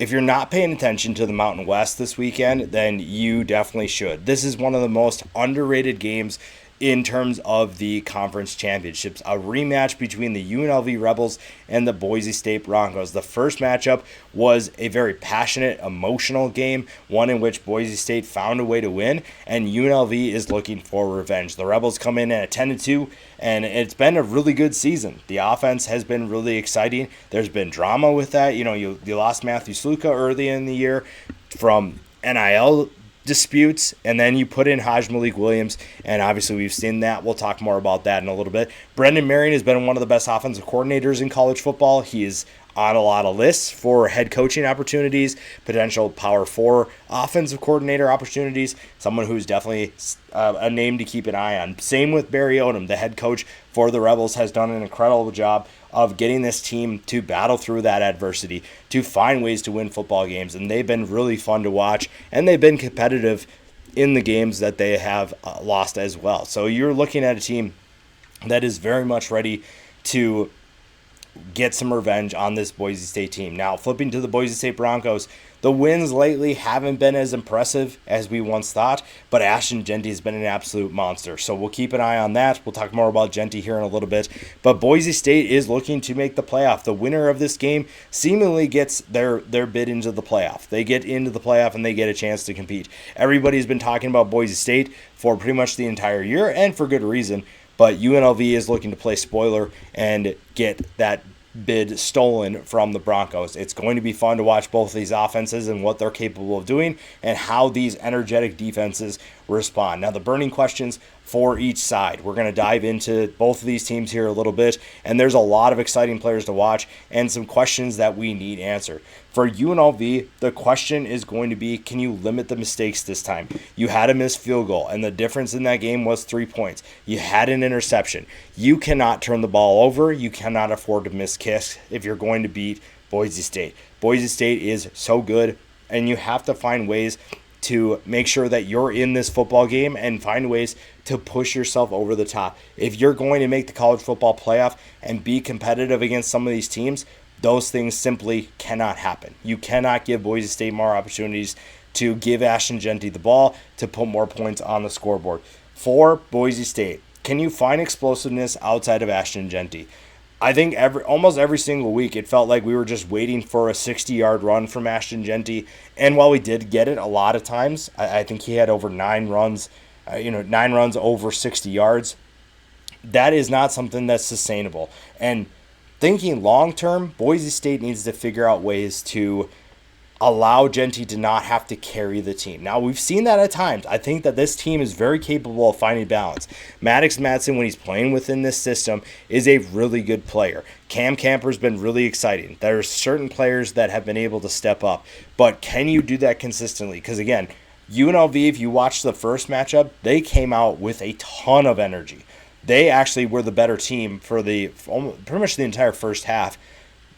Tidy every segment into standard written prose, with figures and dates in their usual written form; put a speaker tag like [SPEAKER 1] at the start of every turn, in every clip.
[SPEAKER 1] If you're not paying attention to the Mountain West this weekend, then you definitely should. This is one of the most underrated games in terms of the conference championships. A rematch between the UNLV Rebels and the Boise State Broncos. The first matchup was a very passionate, emotional game, one in which Boise State found a way to win, and UNLV is looking for revenge. The Rebels come in at 10-2, and it's been a really good season. The offense has been really exciting. There's been drama with that. You lost Matthew Sluka early in the year from NIL disputes, and then you put in Haj Malik Williams, and obviously we've seen that. We'll talk more about that in a little bit. Brendan Marion has been one of the best offensive coordinators in college football. He is on a lot of lists for head coaching opportunities, potential Power 4 offensive coordinator opportunities, someone who's definitely a name to keep an eye on. Same with Barry Odom, the head coach for the Rebels, has done an incredible job of getting this team to battle through that adversity, to find ways to win football games, and they've been really fun to watch, and they've been competitive in the games that they have lost as well. So you're looking at a team that is very much ready to get some revenge on this Boise State team. Now, flipping to the Boise State Broncos, the wins lately haven't been as impressive as we once thought, but Ashton Jeanty has been an absolute monster. So we'll keep an eye on that. We'll talk more about Jeanty here in a little bit. But Boise State is looking to make the playoff. The winner of this game seemingly gets their bid into the playoff. They get into the playoff and they get a chance to compete. Everybody's been talking about Boise State for pretty much the entire year, and for good reason. But UNLV is looking to play spoiler and get that bid stolen from the Broncos. It's going to be fun to watch both of these offenses and what they're capable of doing and how these energetic defenses respond. Now, the burning questions for each side. We're going to dive into both of these teams here a little bit, and there's a lot of exciting players to watch and some questions that we need answered. For UNLV, the question is going to be, can you limit the mistakes this time? You had a missed field goal, and the difference in that game was 3 points. You had an interception. You cannot turn the ball over. You cannot afford to miss kicks if you're going to beat Boise State. Boise State is so good, and you have to find ways to make sure that you're in this football game and find ways to push yourself over the top. If you're going to make the college football playoff and be competitive against some of these teams, those things simply cannot happen. You cannot give Boise State more opportunities to give Ashton Jeanty the ball to put more points on the scoreboard. For Boise State, can you find explosiveness outside of Ashton Jeanty? I think almost every single week it felt like we were just waiting for a 60-yard run from Ashton Jeanty. And while we did get it a lot of times, I think he had over 9 runs, 9 runs over 60 yards. That is not something that's sustainable. And thinking long-term, Boise State needs to figure out ways to allow Jeanty to not have to carry the team. Now, we've seen that at times. I think that this team is very capable of finding balance. Maddox Madsen, when he's playing within this system, is a really good player. Cam Camper's been really exciting. There are certain players that have been able to step up, but can you do that consistently? Because again, UNLV, if you watch the first matchup, they came out with a ton of energy. They actually were the better team for pretty much the entire first half,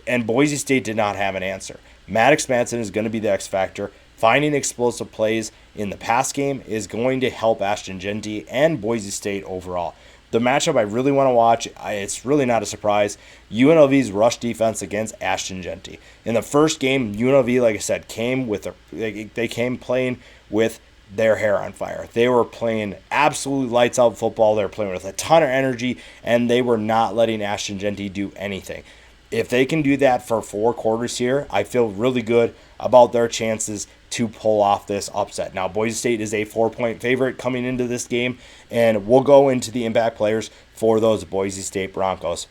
[SPEAKER 1] and Boise State did not have an answer. Maddox Madsen is going to be the X factor. Finding explosive plays in the pass game is going to help Ashton Jeanty and Boise State overall. The matchup I really want to watch, it's really not a surprise, UNLV's rush defense against Ashton Jeanty. In the first game, UNLV, like I said, they came playing with their hair on fire. They were playing absolute lights out football. They were playing with a ton of energy, and they were not letting Ashton Jeanty do anything. If they can do that for 4 quarters here, I feel really good about their chances to pull off this upset. Now, Boise State is a 4-point favorite coming into this game, and we'll go into the impact players for those Boise State Broncos.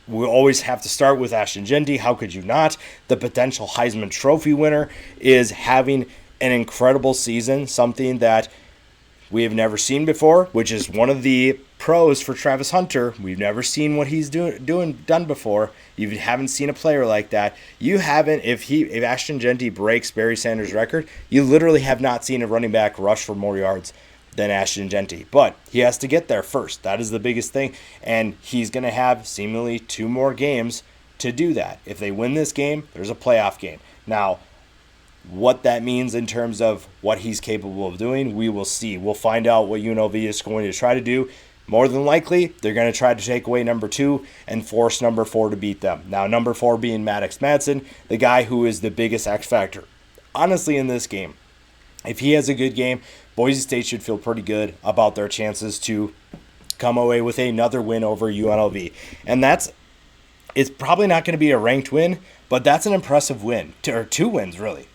[SPEAKER 1] We always have to start with Ashton Jeanty. How could you not? The potential Heisman Trophy winner is having an incredible season, something that we have never seen before, which is one of the pros for Travis Hunter. We've never seen what he's done before. You haven't seen a player like that. You haven't, if Ashton Jeanty breaks Barry Sanders' record, you literally have not seen a running back rush for more yards than Ashton Jeanty. But he has to get there first. That is the biggest thing. And he's going to have seemingly 2 more games to do that. If they win this game, there's a playoff game. Now, what that means in terms of what he's capable of doing, we will see. We'll find out what UNLV is going to try to do. More than likely, they're going to try to take away number 2 and force number 4 to beat them. Now, number 4 being Maddox Madsen, the guy who is the biggest X factor. Honestly, in this game, if he has a good game, Boise State should feel pretty good about their chances to come away with another win over UNLV. And it's probably not going to be a ranked win, but that's an impressive win, or 2 wins, really.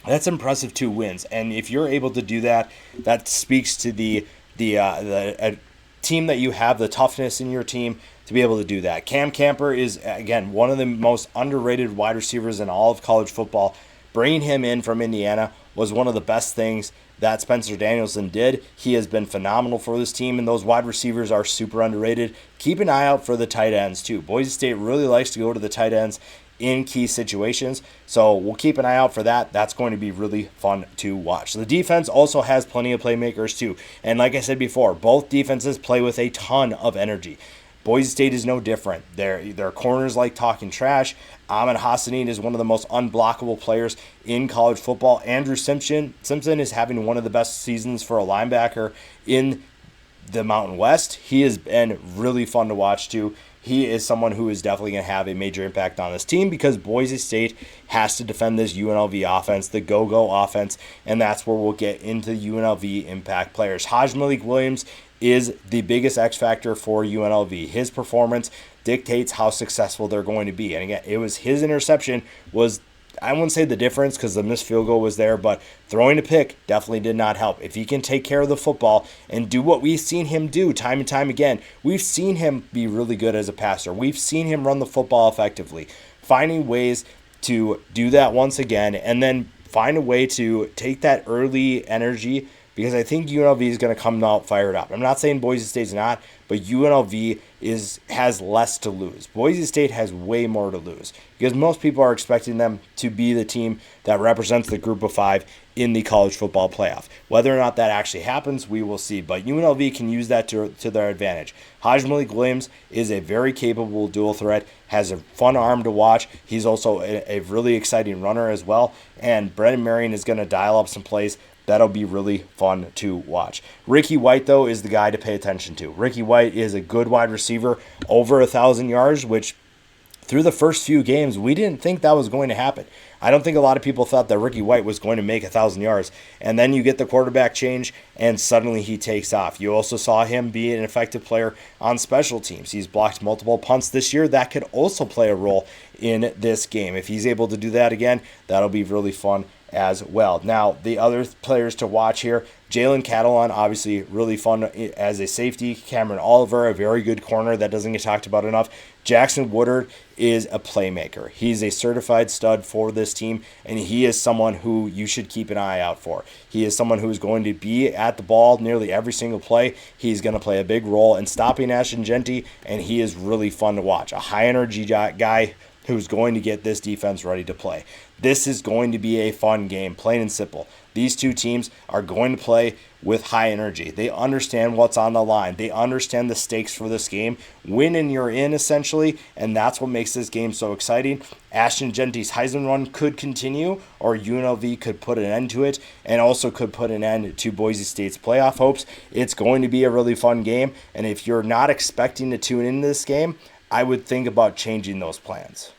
[SPEAKER 1] That's impressive 2 wins. And if you're able to do that, that speaks to the team that you have, the toughness in your team to be able to do that. Cam Camper is, again, one of the most underrated wide receivers in all of college football. Bringing him in from Indiana was one of the best things that Spencer Danielson did. He has been phenomenal for this team, and those wide receivers are super underrated. Keep an eye out for the tight ends, too. Boise State really likes to go to the tight ends in key situations, so we'll keep an eye out for that. That's going to be really fun to watch. The defense also has plenty of playmakers, too, and like I said before, both defenses play with a ton of energy. Boise State is no different. Their corners like talking trash. Ahmed Hassanin is one of the most unblockable players in college football. Andrew Simpson is having one of the best seasons for a linebacker in the Mountain West. He has been really fun to watch too. He is someone who is definitely going to have a major impact on this team because Boise State has to defend this UNLV offense, the go-go offense, and that's where we'll get into UNLV impact players. Haj Malik Williams is the biggest X factor for UNLV. His performance dictates how successful they're going to be. And again, it was his interception was, I wouldn't say the difference because the missed field goal was there, but throwing a pick definitely did not help. If he can take care of the football and do what we've seen him do time and time again, we've seen him be really good as a passer. We've seen him run the football effectively. Finding ways to do that once again and then find a way to take that early energy, because I think UNLV is going to come out fired up. I'm not saying Boise State's not, but UNLV has less to lose. Boise State has way more to lose because most people are expecting them to be the team that represents the group of 5 in the college football playoff. Whether or not that actually happens, we will see. But UNLV can use that to their advantage. Haj Malik Williams is a very capable dual threat, has a fun arm to watch. He's also a really exciting runner as well. And Brendan Marion is going to dial up some plays. That'll be really fun to watch. Ricky White, though, is the guy to pay attention to. Ricky White is a good wide receiver, over 1,000 yards, which through the first few games, we didn't think that was going to happen. I don't think a lot of people thought that Ricky White was going to make 1,000 yards. And then you get the quarterback change, and suddenly he takes off. You also saw him be an effective player on special teams. He's blocked multiple punts this year. That could also play a role in this game. If he's able to do that again, that'll be really fun as well. Now, the other players to watch here, Jalen Catalon, obviously really fun as a safety. Cameron Oliver, a very good corner that doesn't get talked about enough. Jackson Woodard is a playmaker. He's a certified stud for this team, and he is someone who you should keep an eye out for. He is someone who is going to be at the ball nearly every single play. He's going to play a big role in stopping Ashton Genty, and he is really fun to watch. A high-energy guy who's going to get this defense ready to play. This is going to be a fun game, plain and simple. These two teams are going to play with high energy. They understand what's on the line. They understand the stakes for this game. Win and you're in, essentially, and that's what makes this game so exciting. Ashton Genty's Heisman run could continue, or UNLV could put an end to it, and also could put an end to Boise State's playoff hopes. It's going to be a really fun game, and if you're not expecting to tune into this game, I would think about changing those plans.